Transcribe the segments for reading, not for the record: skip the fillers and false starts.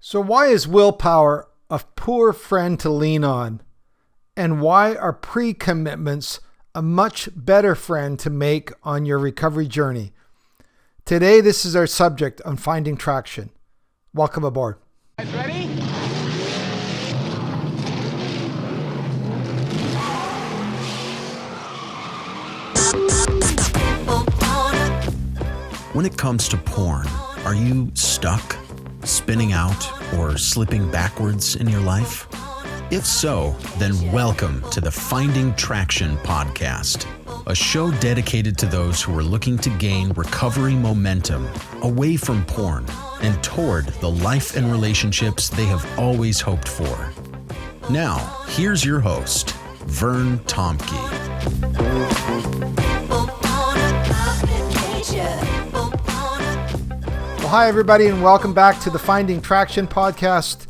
So why is willpower a poor friend to lean on? And why are pre-commitments a much better friend to make on your recovery journey? Today, this is our subject on finding traction. Welcome aboard. Guys ready? When it comes to porn, are you stuck, spinning out, or slipping backwards in your life? If so, then welcome to the Finding Traction podcast, a show dedicated to those who are looking to gain recovery momentum away from porn and toward the life and relationships they have always hoped for. Now, here's your host, Vern Tomke. Well, hi, everybody, and welcome back to the Finding Traction podcast.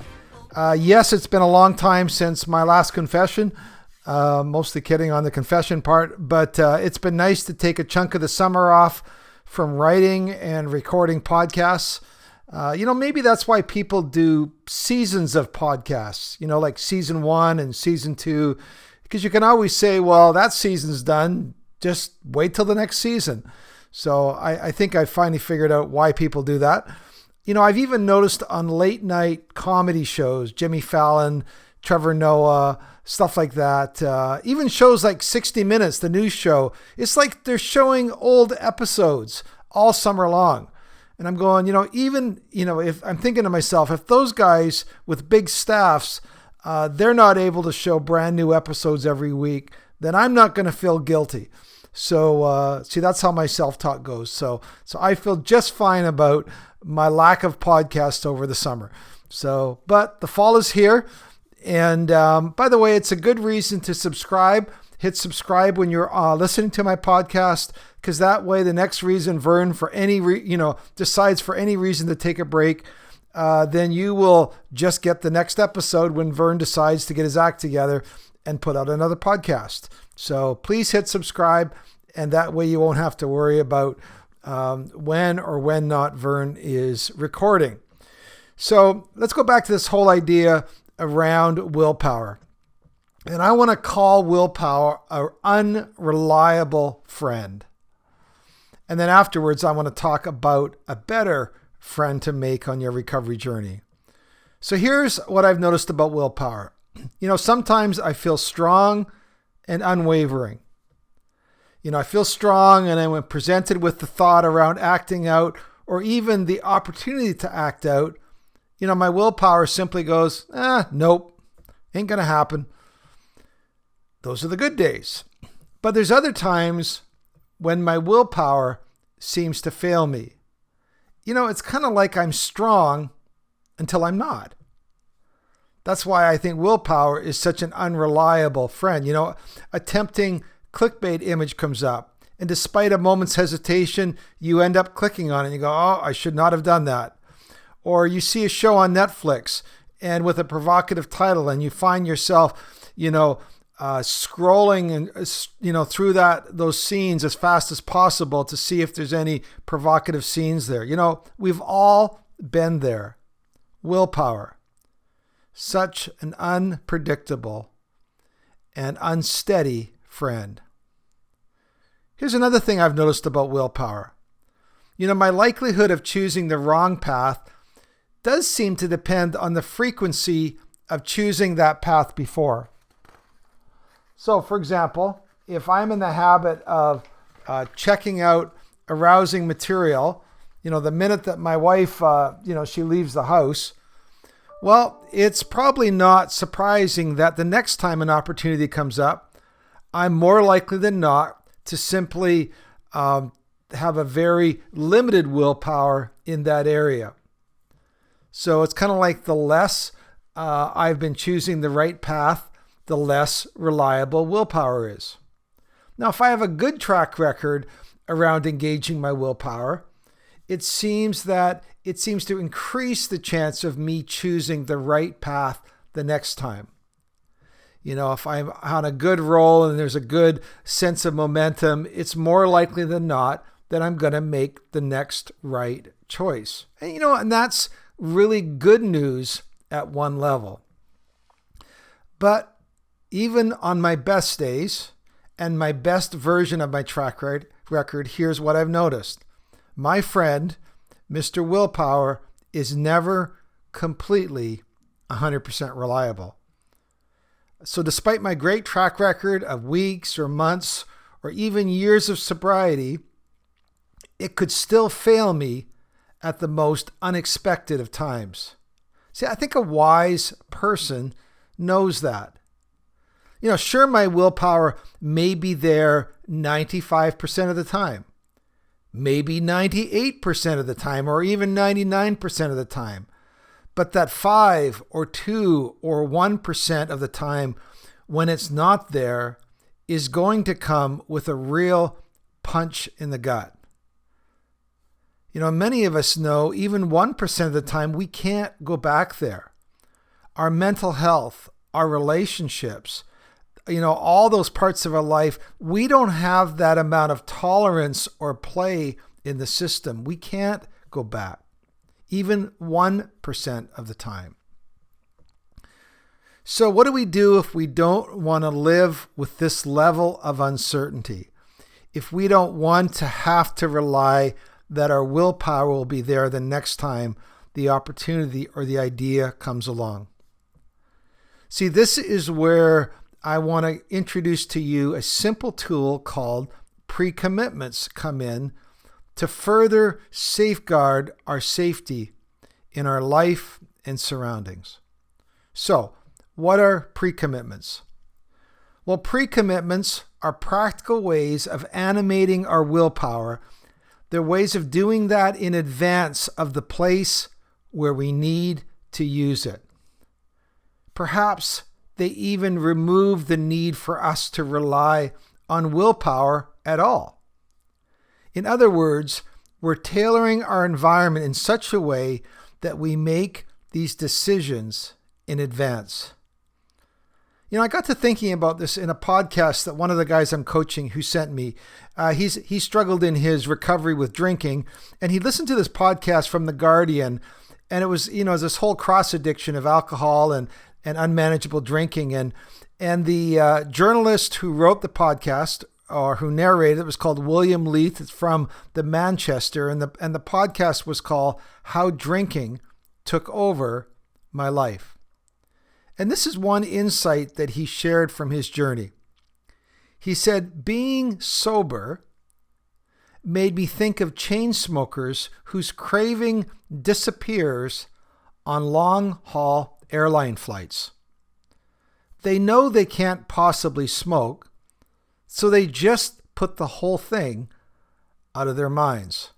Yes, it's been a long time since my last confession. Mostly kidding on the confession part, but it's been nice to take a chunk of the summer off from writing and recording podcasts. Maybe that's why people do seasons of podcasts, like season 1 and season 2, because you can always say, well, that season's done. Just wait till the next season. So I think I finally figured out why people do that. I've even noticed on late night comedy shows, Jimmy Fallon, Trevor Noah, stuff like that. Even shows like 60 Minutes, the news show, it's like they're showing old episodes all summer long. And I'm going, if I'm thinking to myself, if those guys with big staffs, they're not able to show brand new episodes every week, then I'm not going to feel guilty. So, that's how my self-talk goes. So I feel just fine about my lack of podcasts over the summer. So, but the fall is here. And by the way, it's a good reason to subscribe. Hit subscribe when you're listening to my podcast, because that way the next reason Vern decides for any reason to take a break, then you will just get the next episode when Vern decides to get his act together and put out another podcast. So please hit subscribe, and that way you won't have to worry about when or when not Vern is recording. So let's go back to this whole idea around willpower. And I want to call willpower an unreliable friend. And then afterwards, I want to talk about a better friend to make on your recovery journey. So here's what I've noticed about willpower. Sometimes I feel strong and unwavering. I feel strong, and then when presented with the thought around acting out or even the opportunity to act out, my willpower simply goes, nope, ain't going to happen. Those are the good days. But there's other times when my willpower seems to fail me. It's kind of like I'm strong until I'm not. That's why I think willpower is such an unreliable friend. A tempting clickbait image comes up, and despite a moment's hesitation, you end up clicking on it and you go, oh, I should not have done that. Or you see a show on Netflix and with a provocative title, and you find yourself, scrolling and through those scenes as fast as possible to see if there's any provocative scenes there. We've all been there. Willpower. Such an unpredictable and unsteady friend. Here's another thing I've noticed about willpower. My likelihood of choosing the wrong path does seem to depend on the frequency of choosing that path before. So, for example, if I'm in the habit of checking out arousing material, the minute that my wife, she leaves the house, well, it's probably not surprising that the next time an opportunity comes up, I'm more likely than not to simply have a very limited willpower in that area. So it's kind of like the less I've been choosing the right path, the less reliable willpower is. Now, if I have a good track record around engaging my willpower, it seems to increase the chance of me choosing the right path the next time. If I'm on a good roll and there's a good sense of momentum, it's more likely than not that I'm going to make the next right choice. And that's really good news at one level. But even on my best days and my best version of my track record, here's what I've noticed. My friend, Mr. Willpower, is never completely 100% reliable. So despite my great track record of weeks or months or even years of sobriety, it could still fail me at the most unexpected of times. See, I think a wise person knows that. Sure, my willpower may be there 95% of the time, maybe 98% of the time, or even 99% of the time. But that 5 or 2 or 1% of the time when it's not there is going to come with a real punch in the gut. Many of us know even 1% of the time we can't go back there. Our mental health, our relationships, all those parts of our life, we don't have that amount of tolerance or play in the system. We can't go back, even 1% of the time. So what do we do if we don't want to live with this level of uncertainty? If we don't want to have to rely that our willpower will be there the next time the opportunity or the idea comes along? See, this is where I want to introduce to you a simple tool called Precommitments come in to further safeguard our safety in our life and surroundings. So, what are precommitments? Well, precommitments are practical ways of animating our willpower. They're ways of doing that in advance of the place where we need to use it. Perhaps they even remove the need for us to rely on willpower at all. In other words, we're tailoring our environment in such a way that we make these decisions in advance. I got to thinking about this in a podcast that one of the guys I'm coaching who sent me. He struggled in his recovery with drinking, and he listened to this podcast from The Guardian, and it was this whole cross addiction of alcohol and unmanageable drinking, and the journalist who wrote the podcast or who narrated it was called William Leith. It's from the Manchester, and the podcast was called How Drinking Took Over My Life. And this is one insight that he shared from his journey. He said, being sober made me think of chain smokers whose craving disappears on long-haul airline flights. They know they can't possibly smoke, so they just put the whole thing out of their minds.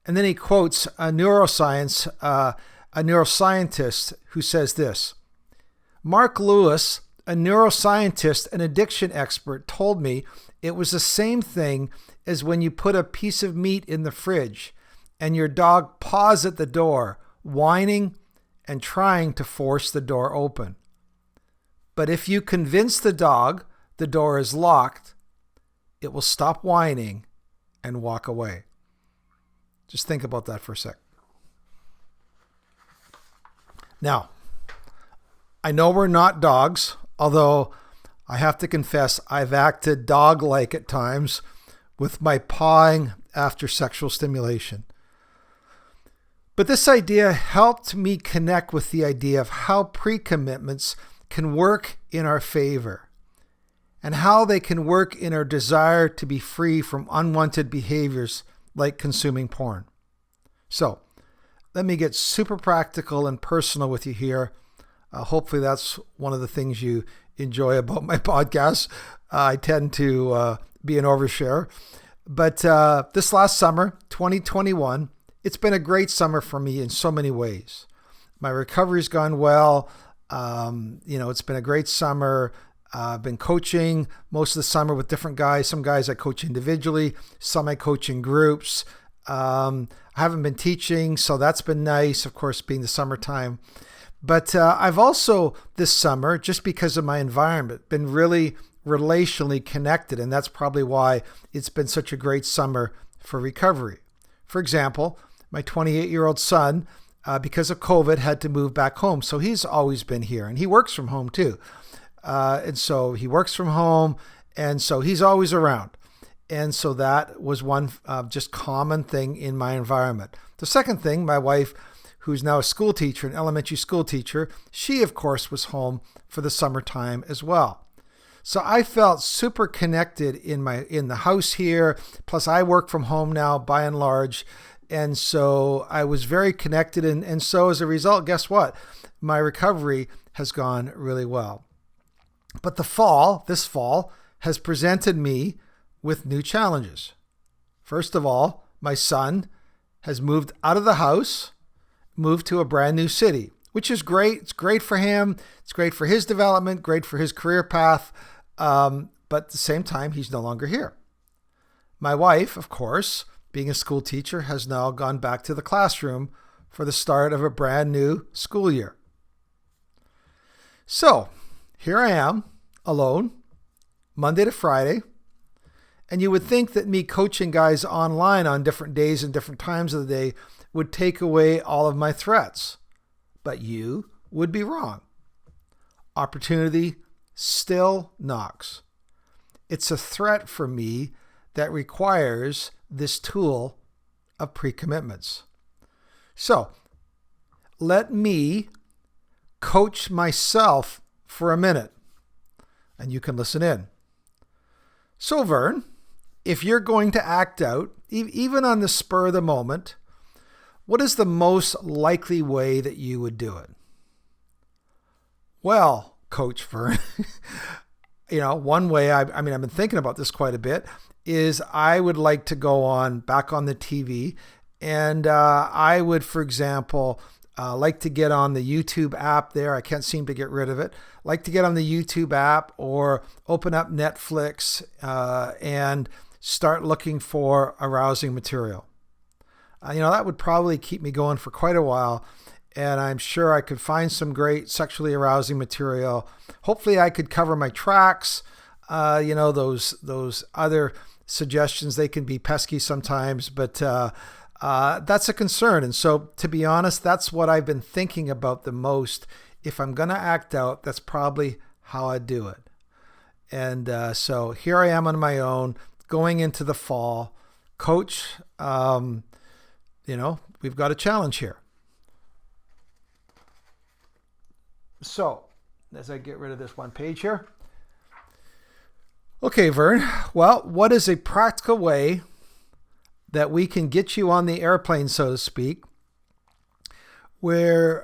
And then he quotes a neuroscientist who says this: Mark Lewis, a neuroscientist and addiction expert, told me it was the same thing as when you put a piece of meat in the fridge and your dog paws at the door, whining and trying to force the door open. But if you convince the dog the door is locked, it will stop whining and walk away. Just think about that for a sec. Now, I know we're not dogs, although I have to confess I've acted dog-like at times with my pawing after sexual stimulation. But this idea helped me connect with the idea of how pre-commitments can work in our favor and how they can work in our desire to be free from unwanted behaviors like consuming porn. So, let me get super practical and personal with you here. Hopefully that's one of the things you enjoy about my podcast. I tend to be an overshare. But this last summer, 2021, it's been a great summer for me in so many ways. My recovery's gone well. It's been a great summer. I've been coaching most of the summer with different guys. Some guys I coach individually, some I coach in groups. I haven't been teaching, so that's been nice, of course, being the summertime. But I've also, this summer, just because of my environment, been really relationally connected, and that's probably why it's been such a great summer for recovery. For example, my 28-year-old son, because of COVID, had to move back home. So he's always been here, and he works from home too. And so he works from home, and so he's always around. And so that was one just common thing in my environment. The second thing, my wife, who's now a school teacher, an elementary school teacher, she, of course, was home for the summertime as well. So I felt super connected in the house here. Plus, I work from home now by and large. And so I was very connected. And so as a result, guess what? My recovery has gone really well. But this fall, has presented me with new challenges. First of all, my son has moved out of the house, moved to a brand new city, which is great. It's great for him. It's great for his development, great for his career path. But at the same time, he's no longer here. My wife, of course, being a school teacher, has now gone back to the classroom for the start of a brand new school year. So here I am, alone, Monday to Friday. And you would think that me coaching guys online on different days and different times of the day would take away all of my threats. But you would be wrong. Opportunity still knocks. It's a threat for me that requires this tool of pre-commitments. So let me coach myself for a minute, and you can listen in. So Vern, if you're going to act out, even on the spur of the moment, what is the most likely way that you would do it? Well, Coach Vern, one way, I've been thinking about this quite a bit, is I would like to go back on the TV, and I would, for example, like to get on the YouTube app there. I can't seem to get rid of it. Like to get on the YouTube app or open up Netflix and start looking for arousing material. That would probably keep me going for quite a while. And I'm sure I could find some great sexually arousing material. Hopefully I could cover my tracks. Those other suggestions, they can be pesky sometimes, but that's a concern. And so, to be honest, that's what I've been thinking about the most. If I'm going to act out, that's probably how I do it. And so here I am on my own, going into the fall. Coach, we've got a challenge here. So, as I get rid of this one page here. Okay, Vern. Well, what is a practical way that we can get you on the airplane, so to speak, where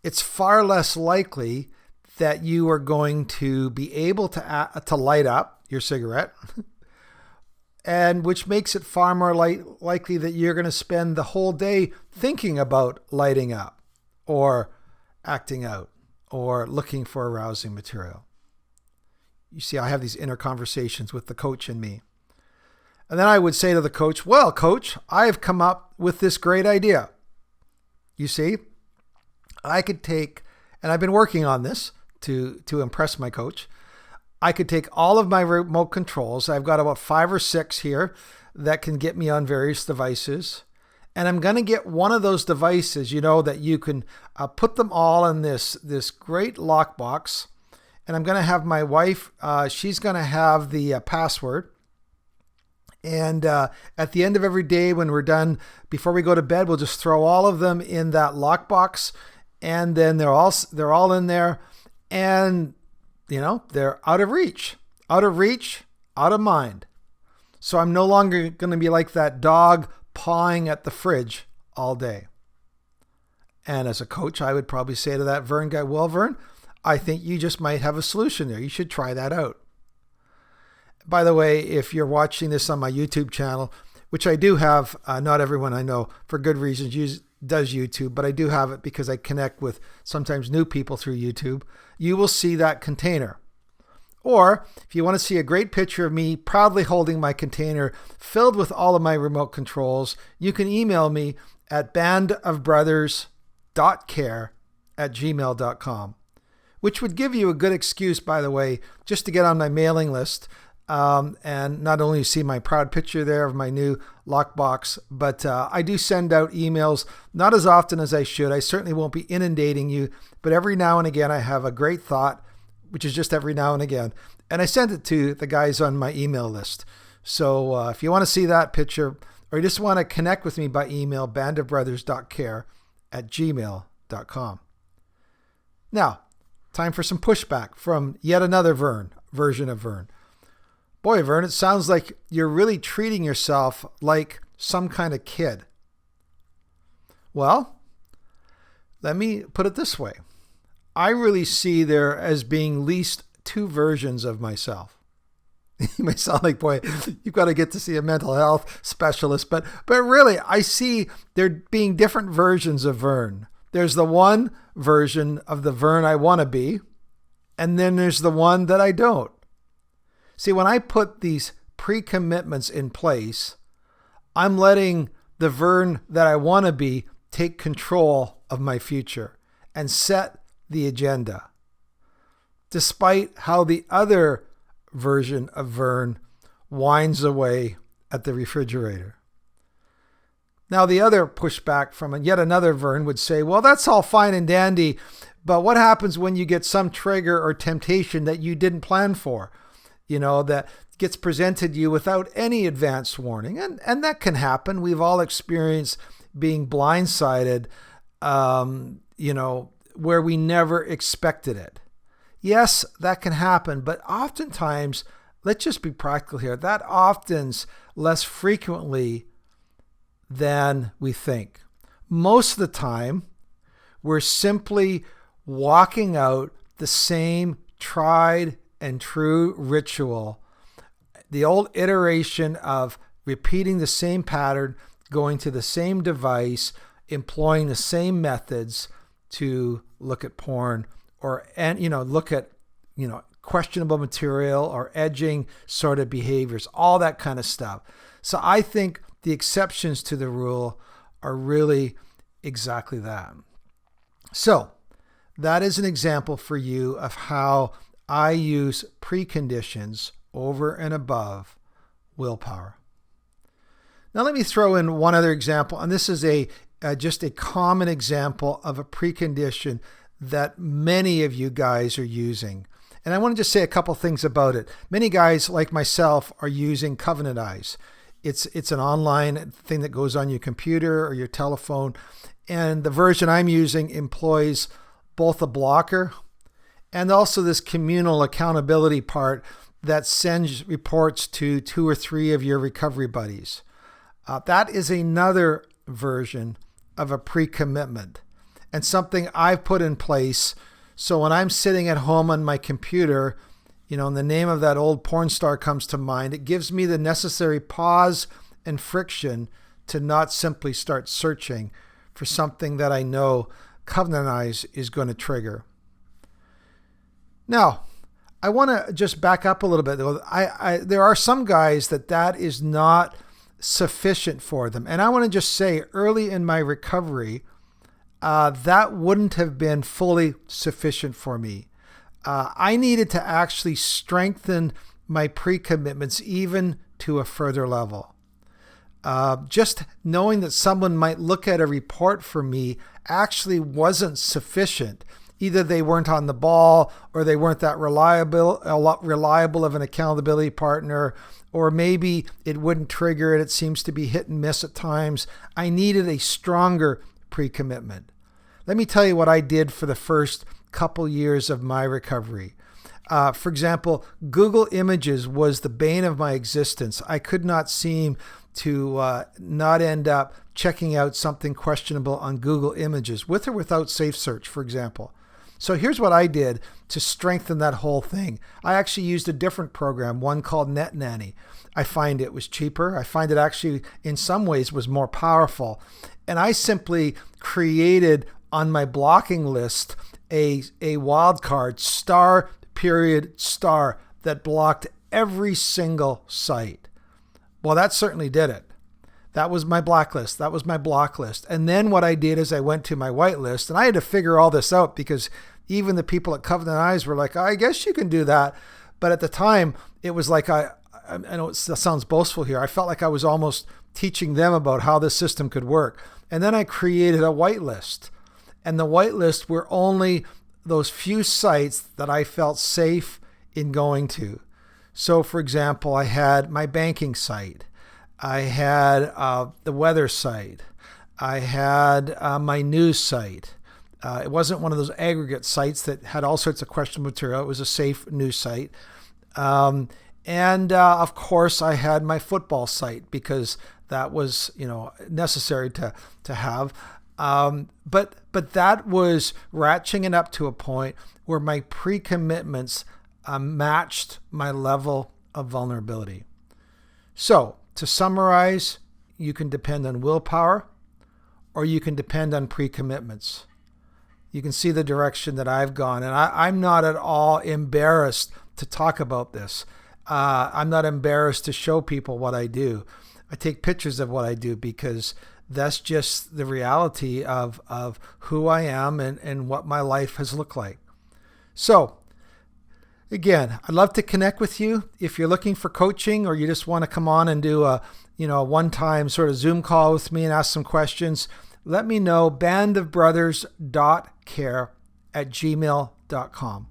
it's far less likely that you are going to be able to light up your cigarette, and which makes it far more likely that you're going to spend the whole day thinking about lighting up or acting out or looking for arousing material. You see, I have these inner conversations with the coach and me. And then I would say to the coach, well, coach, I have come up with this great idea. You see, I could take, and I've been working on this to impress my coach. I could take all of my remote controls. I've got about 5 or 6 here that can get me on various devices. And I'm going to get one of those devices, that you can put them all in this great lockbox. And I'm going to have my wife, she's going to have the password. And at the end of every day when we're done, before we go to bed, we'll just throw all of them in that lockbox. And then they're all in there. And, they're out of reach, out of mind. So I'm no longer going to be like that dog pawing at the fridge all day. And as a coach, I would probably say to that Vern guy, well, Vern, I think you just might have a solution there. You should try that out. By the way, if you're watching this on my YouTube channel, which I do have, not everyone I know for good reasons does YouTube, but I do have it because I connect with sometimes new people through YouTube, you will see that container. Or if you want to see a great picture of me proudly holding my container filled with all of my remote controls, you can email me at bandofbrothers.care@gmail.com, which would give you a good excuse, by the way, just to get on my mailing list. And not only you see my proud picture there of my new lockbox, but I do send out emails, not as often as I should. I certainly won't be inundating you, but every now and again I have a great thought, which is just every now and again, and I send it to the guys on my email list. So if you want to see that picture, or you just want to connect with me by email, bandofbrothers.care@gmail.com. Now, time for some pushback from yet another version of Vern. Boy, Vern, it sounds like you're really treating yourself like some kind of kid. Well, let me put it this way. I really see there as being at least two versions of myself. You may sound like, boy, you've got to get to see a mental health specialist, but really, I see there being different versions of Vern. There's the one version of the Vern I want to be, and then there's the one that I don't. See, when I put these pre-commitments in place, I'm letting the Vern that I want to be take control of my future and set the agenda, despite how the other version of Vern whines away at the refrigerator. Now, the other pushback from yet another Vern would say, well, that's all fine and dandy, but what happens when you get some trigger or temptation that you didn't plan for? That gets presented to you without any advance warning. And that can happen. We've all experienced being blindsided, where we never expected it. Yes, that can happen, but oftentimes, let's just be practical here, that often's less frequently than we think. Most of the time, we're simply walking out the same tried and true ritual, the old iteration of repeating the same pattern, going to the same device, employing the same methods to look at porn look at questionable material or edging sort of behaviors, all that kind of stuff. So I think the exceptions to the rule are really exactly that. So that is an example for you of how I use preconditions over and above willpower. Now let me throw in one other example, and this is just a common example of a precondition that many of you guys are using. And I want to just say a couple things about it. Many guys like myself are using Covenant Eyes. It's an online thing that goes on your computer or your telephone. And the version I'm using employs both a blocker and also this communal accountability part that sends reports to 2 or 3 of your recovery buddies. That is another version of a pre-commitment and something I've put in place. So when I'm sitting at home on my computer, and the name of that old porn star comes to mind, it gives me the necessary pause and friction to not simply start searching for something that I know Covenant Eyes is going to trigger. Now, I want to just back up a little bit. There are some guys that is not sufficient for them. And I want to just say, early in my recovery, that wouldn't have been fully sufficient for me. I needed to actually strengthen my pre-commitments even to a further level. Just knowing that someone might look at a report for me actually wasn't sufficient. Either they weren't on the ball, or they weren't that reliable of an accountability partner, or maybe it wouldn't trigger it. It seems to be hit and miss at times. I needed a stronger pre-commitment. Let me tell you what I did for the first couple years of my recovery. For example, Google Images was the bane of my existence. I could not seem to not end up checking out something questionable on Google Images, with or without Safe Search, for example. So here's what I did to strengthen that whole thing. I actually used a different program, one called Net Nanny. I find it was cheaper. I find it actually, in some ways, was more powerful. And I simply created on my blocking list a wildcard star that blocked every single site. Well, that certainly did it. That was my blacklist. That was my block list. And then what I did is I went to my whitelist, and I had to figure all this out because even the people at Covenant Eyes were like, I guess you can do that. But at the time, it was like I know that sounds boastful here. I felt like I was almost teaching them about how this system could work. And then I created a whitelist. And the whitelist were only those few sites that I felt safe in going to. So, for example, I had my banking site. I had the weather site. I had my news site. It wasn't one of those aggregate sites that had all sorts of questionable material. It was a safe news site. And of course, I had my football site because that was, necessary to have. But that was ratcheting it up to a point where my pre-commitments matched my level of vulnerability. So to summarize, you can depend on willpower or you can depend on pre-commitments. You can see the direction that I've gone, and I'm not at all embarrassed to talk about this. I'm not embarrassed to show people what I do. I take pictures of what I do because that's just the reality of who I am and what my life has looked like. So, again, I'd love to connect with you. If you're looking for coaching or you just want to come on and do a one-time sort of Zoom call with me and ask some questions, let me know, bandofbrothers.care@gmail.com.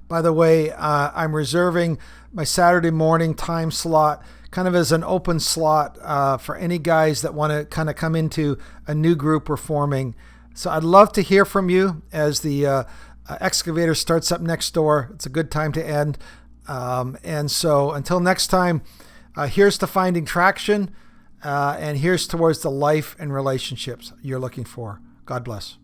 By the way, I'm reserving my Saturday morning time slot kind of as an open slot for any guys that want to kind of come into a new group we're forming. So I'd love to hear from you as the excavator starts up next door. It's a good time to end. And so until next time, here's to finding traction, and here's towards the life and relationships you're looking for. God bless.